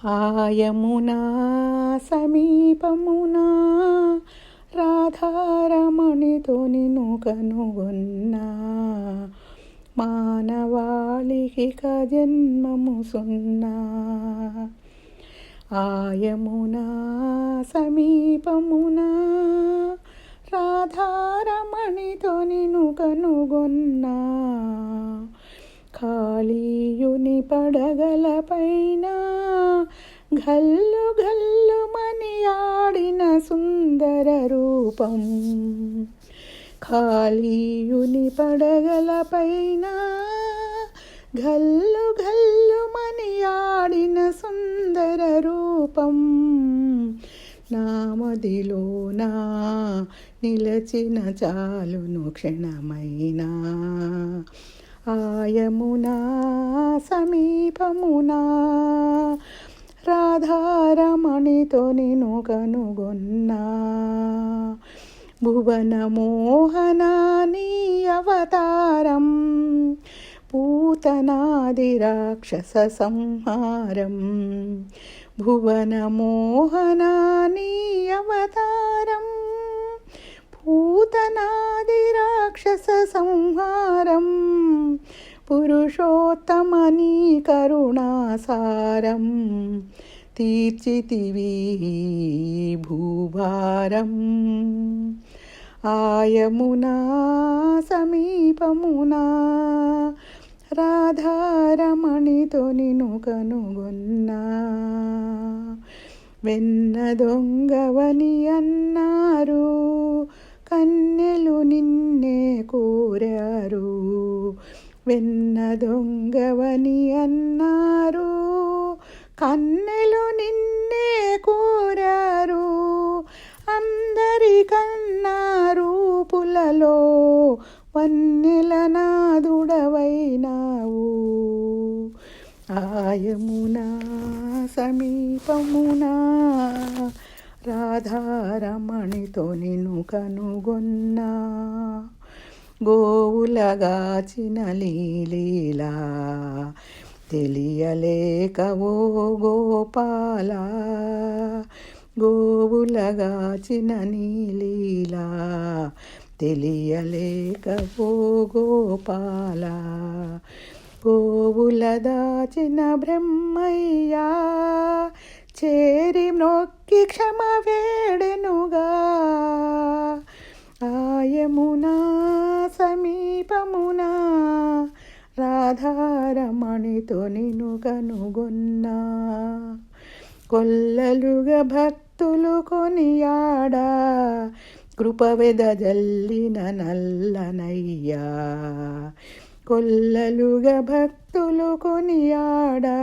ఆయమునా సమీపమునా రాధారమణితో నిన్ను కనుగొన్నా. మానవాళికి జన్మము సున్నా. ఆయమునా సమీపమునా రాధారమణితో నిన్ను కనుగొన్నా. కాళీయుని పడగలపైన గల్లు గల్లుమని ఆడిన సుందర రూపం. కాళీయుని పడగలపైన గల్లు గల్లుమని ఆడిన సుందర రూపం. నామదిలోనా నిలచిన చాలును క్షణమైనా. ఆయమునా సమీపమునా రాధారమణితో నిన్ను కనుగొన్నా. భువన మోహన నీ అవతారం, పూతనాది రాక్షస సంహారం. భువన మోహన నీ అవతారం, పూతనాది రాక్షస సంహారం. పురుషోత్తమని కరుణాసారం, తీర్చితివి భూభారం. ఆయమునా సమీపమునా రాధారమణితో నిన్ను కనుగొన్నా. వెన్న దొంగవని అన్నారు, కన్నెలు నిన్నే కోరారు. వెన్న దొంగవని అన్నారు, కన్నెలు నిన్నే కోరారు. అందరికన్నా రూపులలో వన్నెల నాదుడవైనావు. ఆయమునా సమీపమునా రాధారమణితో నిన్ను కనుగొన్నా. గోవులగాచిన లీలా తెలియలేక ఓ గోపాల. గోవులగాచిన నీలీలా తెలియలేక ఓ గోపాల. గోవుల దాచిన బ్రహ్మయ్యా చేరి మ్రొక్కి క్షమ వేడెనుగా. ఆయమునా సమీపమునా రాధారమణితో నిన్ను కనుగొన్నా. కొల్లలుగా భక్తులు కొనియాడా, కృప వెదజల్లిన నల్లనయ్యా. కొల్లలుగా భక్తులు కొనియాడా,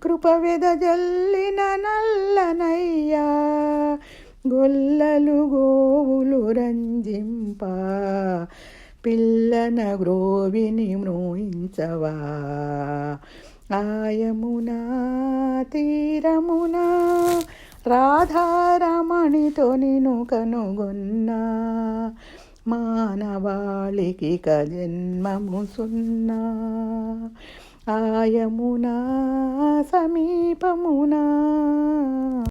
కృప వెదజల్లిన నల్లనయ్యా. గొల్లలు గోవులు రంజింప, పిల్లన గ్రోవిని మ్రోయించవా. ఆయమునా తీరమునా రాధారమణితో నిన్ను కనుగొన్నా. మానవాళికి జన్మము సున్నా. ఆయమునా సమీపమునా.